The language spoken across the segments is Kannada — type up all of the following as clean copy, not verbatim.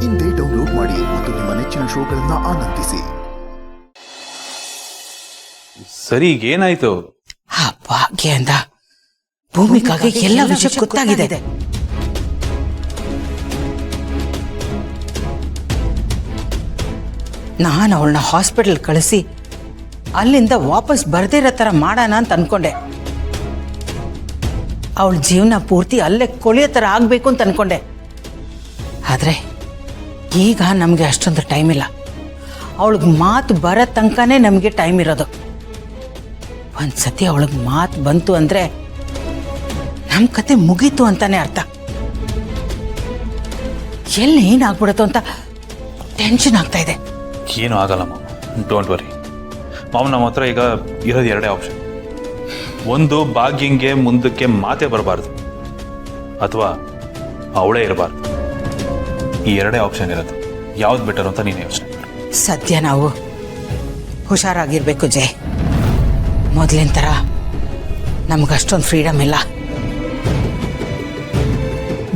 ಇಂದೇ ಡೌನ್ಲೋಡ್ ಮಾಡಿ ಮತ್ತು ನಿಮ್ಮ ನೆಚ್ಚಿನ ಶೋಗಳನ್ನ ಆನಂದಿಸಿ. ಸರಿ, ಈಗ ಏನಾಯ್ತು? ಭಾಗ್ಯಂದ ಭೂಮಿಕಾಗೆ ಎಲ್ಲ ವಿಷಯ ಗೊತ್ತಾಗಿದೆ. ನಾನು ಅವಳನ್ನ ಹಾಸ್ಪಿಟಲ್ ಕಳಿಸಿ ಅಲ್ಲಿಂದ ವಾಪಸ್ ಬರ್ದಿರೋ ಥರ ಮಾಡೋಣ ಅಂತ ಅನ್ಕೊಂಡೆ. ಅವಳ ಜೀವನ ಪೂರ್ತಿ ಅಲ್ಲೇ ಕೊಳೆಯೋ ಥರ ಆಗಬೇಕು ಅಂತ ಅನ್ಕೊಂಡೆ. ಆದರೆ ಈಗ ನಮಗೆ ಅಷ್ಟೊಂದು ಟೈಮ್ ಇಲ್ಲ. ಅವಳಿಗೆ ಮಾತು ಬರೋ ತನಕನೇ ನಮಗೆ ಟೈಮ್ ಇರೋದು. ಒಂದ್ಸತಿ ಅವಳಿಗೆ ಮಾತು ಬಂತು ಅಂದರೆ ನಮ್ಮ ಕತೆ ಮುಗೀತು ಅಂತಾನೆ ಅರ್ಥ. ಎಲ್ಲಿ ಏನಾಗ್ಬಿಡುತ್ತೋ ಅಂತ ಟೆನ್ಷನ್ ಆಗ್ತಾ ಇದೆ. ಏನೂ ಆಗಲ್ಲ ಮಾಮ, ಡೋಂಟ್ ವರಿ. ಮಾಮ, ನಮ್ಮ ಹತ್ರ ಈಗ ಇರೋದು ಎರಡೇ ಆಪ್ಷನ್. ಒಂದು, ಭಾಗ್ಯಂಗೆ ಮುಂದಕ್ಕೆ ಮಾತೇ ಬರಬಾರ್ದು, ಅಥವಾ ಅವಳೇ ಇರಬಾರ್ದು. ಈ ಎರಡೇ ಆಪ್ಷನ್ ಇರೋದು. ಯಾವ್ದು ಬೆಟರ್ ಅಂತ ನೀನು ಯೋಚನೆ ಮಾಡು. ಸದ್ಯ ನಾವು ಹುಷಾರಾಗಿರ್ಬೇಕು ಜೈ. ಮೊದಲಿನ ಥರ ನಮಗಷ್ಟೊಂದು ಫ್ರೀಡಮ್ ಇಲ್ಲ.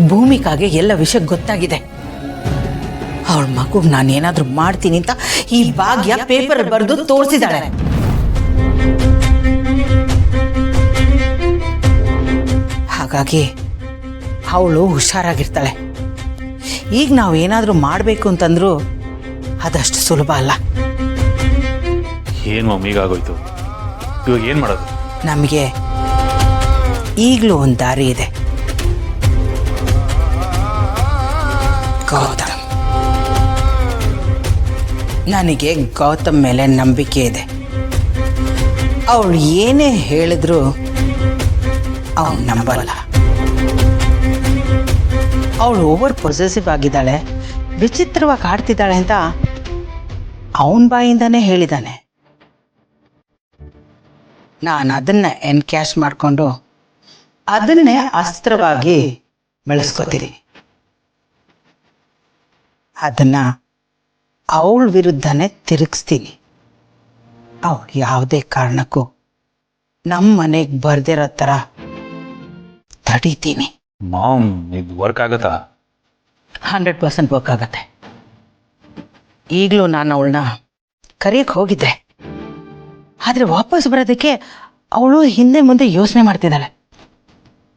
ಭೂಮಿಕಾಗೆ ಎಲ್ಲ ವಿಷಯ ಗೊತ್ತಾಗಿದೆ. ಅವಳ ಮಗುಗೆ ನಾನು ಏನಾದರೂ ಮಾಡ್ತೀನಿ ಅಂತ ಈ ಭಾಗ್ಯ ಪೇಪರ್ ಬರೆದು ತೋರಿಸಿದಾಳೆ. ಹಾಗಾಗಿ ಅವಳು ಹುಷಾರಾಗಿರ್ತಾಳೆ. ಈಗ ನಾವು ಏನಾದರೂ ಮಾಡಬೇಕು ಅಂತಂದ್ರೂ ಅದಷ್ಟು ಸುಲಭ ಅಲ್ಲ. ಏನು ಮಮ್ಮಿ, ಈಗಾಗೋಯ್ತು. ಇವಾಗ ಏನು ಮಾಡೋದು? ನಮಗೆ ಈಗಲೂ ಒಂದು ದಾರಿ ಇದೆ. ಗೌತಮ್, ನನಗೆ ಗೌತಮ್ ಮೇಲೆ ನಂಬಿಕೆ ಇದೆ. ಅವಳು ಏನೇ ಹೇಳಿದ್ರು ಅವನು ನಂಬಲ್ಲ. ಅವಳು ಓವರ್ ಪೊಸೆಸಿವ್ ಆಗಿದ್ದಾಳೆ, ವಿಚಿತ್ರವಾಗಿ ಆಡ್ತಿದ್ದಾಳೆ ಅಂತ ಅವನ ಬಾಯಿಂದಾನೇ ಹೇಳಿದ್ದಾನೆ. ನಾನು ಅದನ್ನು ಎನ್ಕ್ಯಾಶ್ ಮಾಡಿಕೊಂಡು ಅದನ್ನೇ ಅಸ್ತ್ರವಾಗಿ ಬೆಳೆಸ್ಕೋತೀನಿ. ಅದನ್ನು ಅವಳ ವಿರುದ್ಧನೇ ತಿರುಗಿಸ್ತೀನಿ. ಅವಳು ಯಾವುದೇ ಕಾರಣಕ್ಕೂ ನಮ್ಮ ಮನೆಗೆ ಬರ್ದಿರೋ ಥರ ತಡೀತೀನಿ. ಮಾಮ್, ಇದು ವರ್ಕ್ ಆಗತ್ತಾ? 100% ವರ್ಕ್ ಆಗತ್ತೆ. ಈಗಲೂ ನಾನು ಅವಳನ್ನ ಕರೆಯಕ್ಕೆ ಹೋಗಿದ್ದೆ, ಆದರೆ ವಾಪಸ್ ಬರೋದಕ್ಕೆ ಅವಳು ಹಿಂದೆ ಮುಂದೆ ಯೋಚನೆ ಮಾಡ್ತಿದ್ದಾಳೆ.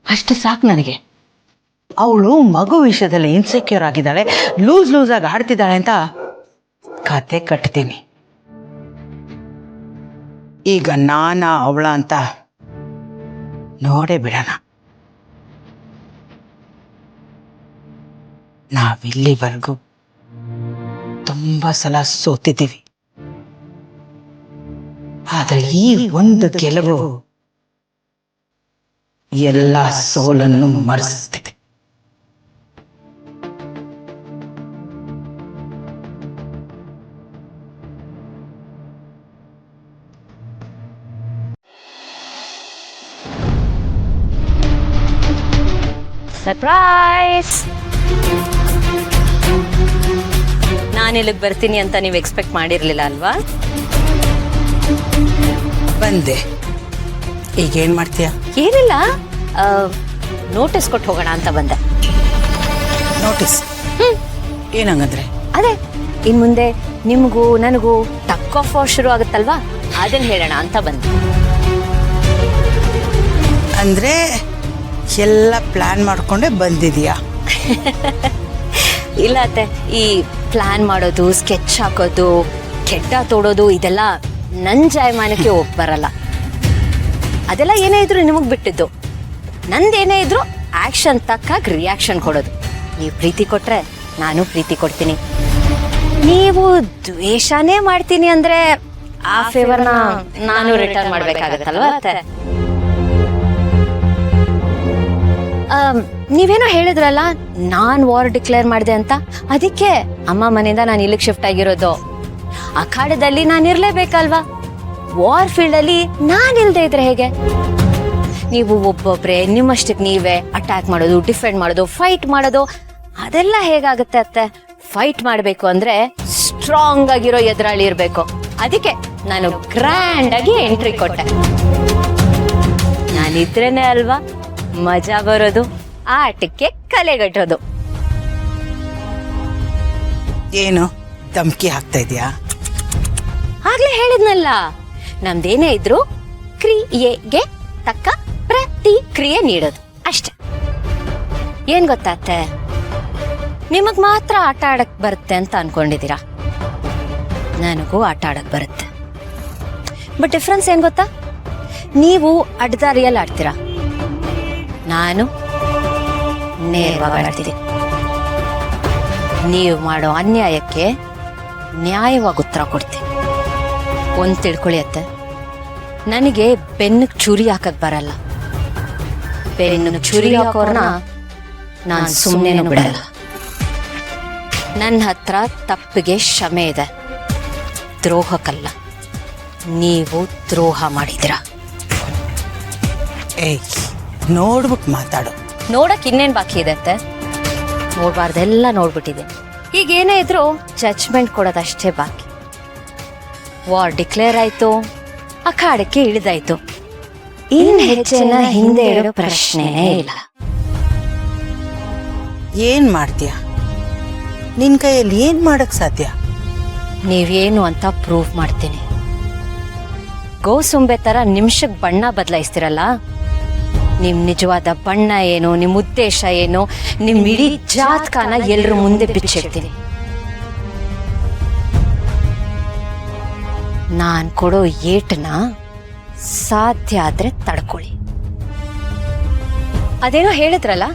ಅಷ್ಟು ಸಾಕು ನನಗೆ. ಅವಳು ಮಗು ವಿಷಯದಲ್ಲಿ ಇನ್ಸೆಕ್ಯೂರ್ ಆಗಿದ್ದಾಳೆ, ಲೂಸ್ ಆಗಿ ಆಡ್ತಿದ್ದಾಳೆ ಅಂತ ಕತೆ ಕಟ್ತೀನಿ. ಈಗ ಅವಳ ಅಂತ ನೋಡೇ ಬಿಡೋಣ. ನಾವಿಲ್ಲಿವರೆಗೂ ತುಂಬ ಸಲ ಸೋತಿದ್ದೀವಿ, ಆದರೆ ಈ ಒಂದು ಗೆಲುವು ಎಲ್ಲ ಸೋಲನ್ನು ಮರೆಸುತ್ತಿದೆ. ಸರ್ಪ್ರೈಸ್! ನಾನಿಲ್ಲಿಗೆ ಬರ್ತೀನಿ ಅಂತ ನೀವು ಎಕ್ಸ್ಪೆಕ್ಟ್ ಮಾಡಿರ್ಲಿಲ್ಲ ಅಲ್ವಾ? ಬಂದೆ. ಈಗೇನು ಮಾಡ್ತೀಯ? ಏನಿಲ್ಲ, ನೋಟಿಸ್ ಕೊಟ್ಟು ಹೋಗೋಣ ಅಂತ ಬಂದೆ. ನೋಟಿಸ್? ಏನಂಗಂದ್ರೆ? ಅದೇ, ಇನ್ ಮುಂದೆ ನಿಮಗೂ ನನಗೂ ಟಕ್ ಆಫ್ ವಾರ್ ಶುರು ಆಗುತ್ತಲ್ವಾ, ಅದನ್ನ ಹೇಳೋಣ ಅಂತ ಬಂದೆ. ಅಂದ್ರೆ ಎಲ್ಲ ಪ್ಲಾನ್ ಮಾಡ್ಕೊಂಡೆ ಬಂದಿದೀಯಾ? ಇಲ್ಲ ಅತ್ತೆ, ಈ ಪ್ಲಾನ್ ಮಾಡೋದು, ಸ್ಕೆಚ್ ಹಾಕೋದು, ಕೆಡ್ಡ ತೋಡೋದು ಇದೆಲ್ಲ ನನ್ನ ಜಾಯಮಾನಕ್ಕೆ ಹೋಗಿ ಬರಲ್ಲ. ಅದೆಲ್ಲ ಏನೇ ಇದ್ರು ನಿಮಗೆ ಬಿಟ್ಟಿದ್ದು. ನಂದೇನೇ ಇದ್ರು ಆಕ್ಷನ್ ತಕ್ಕಾಗ ರಿಯಾಕ್ಷನ್ ಕೊಡೋದು. ನೀವು ಪ್ರೀತಿ ಕೊಟ್ರೆ ನಾನು ಪ್ರೀತಿ ಕೊಡ್ತೀನಿ. ನೀವು ದ್ವೇಷನೇ ಮಾಡ್ತೀನಿ ಅಂದ್ರೆ ಆ ಫೇವರ್ನ ನಾನು ರಿಟರ್ನ್ ಮಾಡ್ಬೇಕಾಗತ್ತಲ್ವಾ ಅತ್ತೆ? ನೀವೇನೋ ಹೇಳಿದ್ರಲ್ಲ, ನಾನ್ ವಾರ್ ಡಿಕ್ಲೇರ್ ಮಾಡಿದೆ ಅಂತ. ಅದಕ್ಕೆ ಅಮ್ಮ ಮನೆಯಿಂದ ನಾನು ಇಲ್ಲಿಗೆ ಶಿಫ್ಟ್ ಆಗಿರೋದು. ಅಖಾಡದಲ್ಲಿ ನಾನು ಇರ್ಲೇಬೇಕಲ್ವಾ? ವಾರ್ ಫೀಲ್ಡ್ ಅಲ್ಲಿ ನಾನಿಲ್ದೇ ಇದ್ರೆ ಹೇಗೆ? ನೀವು ಒಬ್ಬೊಬ್ರೆ ನಿಮ್ಮಷ್ಟಕ್ಕೆ ನೀವೇ ಅಟ್ಯಾಕ್ ಮಾಡೋದು, ಡಿಫೆಂಡ್ ಮಾಡೋದು, ಫೈಟ್ ಮಾಡೋದು, ಅದೆಲ್ಲ ಹೇಗಾಗುತ್ತೆ ಅತ್ತೆ? ಫೈಟ್ ಮಾಡಬೇಕು ಅಂದ್ರೆ ಸ್ಟ್ರಾಂಗ್ ಆಗಿರೋ ಎದುರಾಳಿ ಇರಬೇಕು. ಅದಕ್ಕೆ ನಾನು ಗ್ರ್ಯಾಂಡ್ ಆಗಿ ಎಂಟ್ರಿ ಕೊಟ್ಟೆ. ನಾನಿದ್ರೇನೆ ಅಲ್ವಾ ಮಜಾ ಬರೋದು, ಆಟಕ್ಕೆ ಕಲೆಗಟ್ಟೋದು. ಏನು ಧಮ್ಕಿ ಹಾಕ್ತಾ ಇದೆಯಾ? ಆಗ್ಲೇ ಹೇಳಿದ್ನಲ್ಲ, ನಮ್ದೇನೇ ಇದ್ರು ಕ್ರಿಯೆಗೆ ತಕ್ಕ ಪ್ರತಿಕ್ರಿಯೆ ನೀಡೋದು ಅಷ್ಟೆ. ಏನ್ ಗೊತ್ತಾತ್ತೆ, ನಿಮಗ್ ಮಾತ್ರ ಆಟ ಆಡಕ್ ಬರುತ್ತೆ ಅಂತ ಅನ್ಕೊಂಡಿದ್ದೀರಾ. ನನಗೂ ಆಟ ಆಡಕ್ ಬರುತ್ತೆ. ಬಟ್ ಡಿಫ್ರೆನ್ಸ್ ಏನ್ ಗೊತ್ತಾ, ನೀವು ಅಡ್ಡದಾರಿಯಲ್ಲಿ ಆಡ್ತೀರಾ, ನಾನು ನೇರವಾಗಿ ಆಡ್ತೀನಿ. ನೀವು ಮಾಡೋ ಅನ್ಯಾಯಕ್ಕೆ ನ್ಯಾಯವಾಗಿ ಉತ್ತರ ಕೊಡ್ತೀನಿ. ಒಂದ್ ತಿಳ್ಕೊಳ್ಳಿ ಅತ್ತೆ, ನನಗೆ ಬೆನ್ನಿಗೆ ಚುರಿ ಹಾಕಕ್ ಬರಲ್ಲ. ಬೆನ್ನಿಗೆ ಚುರಿ ಹಾಕೋರ್ನ ನಾನು ಸುಮ್ಮನೆ ಬಿಡಲ್ಲ. ನನ್ನ ಹತ್ರ ತಪ್ಪಿಗೆ ಕ್ಷಮೆ ಇದೆ, ದ್ರೋಹಕ್ಕಲ್ಲ. ನೀವು ದ್ರೋಹ ಮಾಡಿದಿರ. ಏಯ್, ನೋಡ್ಬಿಟ್ಟು ಮಾತಾಡು. ನೋಡಕ್ ಇನ್ನೇನ್ ಬಾಕಿ ಇದೆ ಅತ್ತೆ? ನೋಡ್ಬಾರ್ದೆಲ್ಲ ನೋಡ್ಬಿಟ್ಟಿದ್ದೀನಿ. ಈಗ ಏನೇ ಇದ್ರು ಜಡ್ಜ್ಮೆಂಟ್ ಕೊಡೋದಷ್ಟೇ ಬಾಕಿ. ವಾರ್ ಡಿಕ್ಲೇರ್ ಆಯ್ತು, ಅಖಾಡಕ್ಕೆ ಇಳಿದಾಯ್ತು. ಇನ್ ಹೆಚ್ಚಿನ ಹಿಂದೆ ಇಡೋ ಪ್ರಶ್ನೆನೇ ಇಲ್ಲ. ಏನ್ ಮಾಡ್ತೀಯ? ನಿನ್ ಕೈಯಲ್ಲಿ ಏನ್ ಮಾಡಕ್ ಸಾಧ್ಯ? ನೀವೇನು ಅಂತ ಪ್ರೂವ್ ಮಾಡ್ತೀನಿ. ಗೋಸುಂಬೆ ತರ ನಿಮಿಷಕ್ಕೆ ಬಣ್ಣ ಬದಲಾಯಿಸ್ತಿರಲ್ಲ, ನಿಮ್ ನಿಜವಾದ ಬಣ್ಣ ಏನು, ನಿಮ್ ಉದ್ದೇಶ ಏನು, ನಿಮ್ ಇಡೀ ಜಾತಕನ ಎಲ್ರ ಮುಂದೆ ಬಿಚ್ಚಿಡ್ತೀನಿ. ನಾನ್ ಕೊಡೋ ಏಟನ ಸಾಧ್ಯ ಆದ್ರೆ ತಡ್ಕೊಳ್ಳಿ. ಅದೇನೋ ಹೇಳಿದ್ರಲ್ಲ,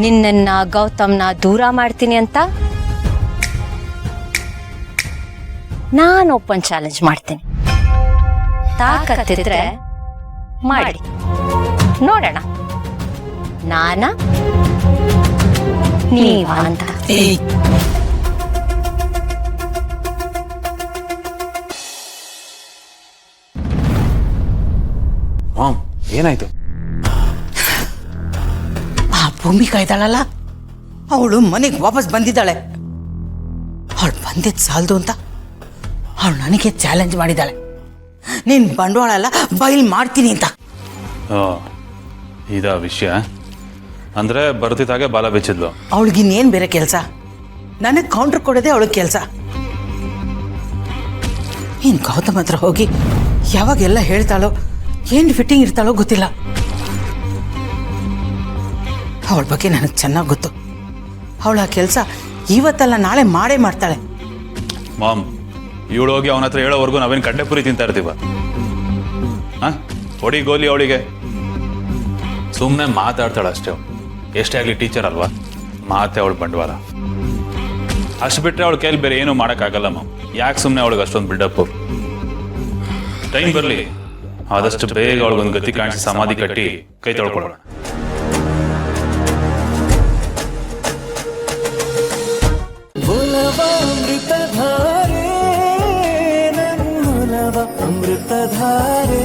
ನಿನ್ನನ್ನ ಗೌತಮ್ನ ದೂರ ಮಾಡ್ತೀನಿ ಅಂತ. ನಾನು ಓಪನ್ ಚಾಲೆಂಜ್ ಮಾಡ್ತೀನಿ. ತಾಕತ್ತಿದ್ರೆ ಮಾಡಿ ನೋಡೋಣ, ನಾನ ನೀವ ಅಂತ. ಏಯ್, ಮಾಮ್, ಏನಾಯ್ತು? ಆ ಭೂಮಿಕಾ ಇದ್ದಾಳಲ್ಲ, ಅವಳು ಮನೆಗೆ ವಾಪಸ್ ಬಂದಿದ್ದಾಳೆ. ಅವಳು ಬಂದಿದ್ದು ಸಾಲದು ಅಂತ ಅವಳು ನನಗೆ ಚಾಲೆಂಜ್ ಮಾಡಿದ್ದಾಳೆ. ನೀನ್ ಬಂಡವಾಳ ಎಲ್ಲ ಬಯಲ್ ಮಾಡ್ತೀನಿ ಅಂತ. ಓ, ಇದ ವಿಷಯ. ಅಂದ್ರೆ ಬರ್ತಿದ್ದಾಗೆ ಬಾಲ ಬಿಚ್ಚಿದ್ಲು. ಅವಳಿಗಿನ್ನೇನು ಬೇರೆ ಕೆಲಸ? ನನಗೆ ಕೌಂಟ್ರ್ ಕೊಡೋದೇ ಅವಳಿಗೆ ಕೆಲಸ. ಇನ್ನು ಗೌತಮ್ ಹತ್ರ ಹೋಗಿ ಯಾವಾಗೆಲ್ಲ ಹೇಳ್ತಾಳೋ, ಏನು ಫಿಟ್ಟಿಂಗ್ ಇರ್ತಾಳೋ ಗೊತ್ತಿಲ್ಲ. ಅವಳ ಬಗ್ಗೆ ನನಗೆ ಚೆನ್ನಾಗಿ ಗೊತ್ತು. ಅವಳ ಆ ಕೆಲಸ ಇವತ್ತಲ್ಲ ನಾಳೆ ಮಾಡೇ ಮಾಡ್ತಾಳೆ. ಮಾಮ್, ಇವಳು ಹೋಗಿ ಅವನ ಹತ್ರ ಹೇಳೋವರೆಗೂ ನಾವೇನು ಕಡ್ಲೆಪುರಿ ತಿಂತಾ ಇರ್ತೀವ? ಹೊಡಿ ಗೋಲಿ ಅವಳಿಗೆ. ಸುಮ್ಮನೆ ಮಾತಾಡ್ತಾಳೆ ಅಷ್ಟೇ. ಎಷ್ಟೇ ಆಗಲಿ ಟೀಚರ್ ಅಲ್ವಾ, ಮಾತೆ ಅವಳು ಬಂಡವಾಳ. ಅಷ್ಟು ಬಿಟ್ಟರೆ ಅವಳ ಕೈಲಿ ಬೇರೆ ಏನೂ ಮಾಡೋಕ್ಕಾಗಲ್ಲ ಮಾಮ್. ಯಾಕೆ ಸುಮ್ಮನೆ ಅವಳಿಗೆ ಅಷ್ಟೊಂದು ಬಿಲ್ಡಪ್ಪು? ಟೈಮ್ ಬರಲಿ, ಆದಷ್ಟು ಬೇಗ ಅವಳಿಗೊಂದು ಗತಿ ಕಾಣಿಸಿ ಸಮಾಧಿ ಕಟ್ಟಿ ಕೈ ತೊಳ್ಕೊಳ್ಳೋಣ. ಅಮೃತಧಾರೆ.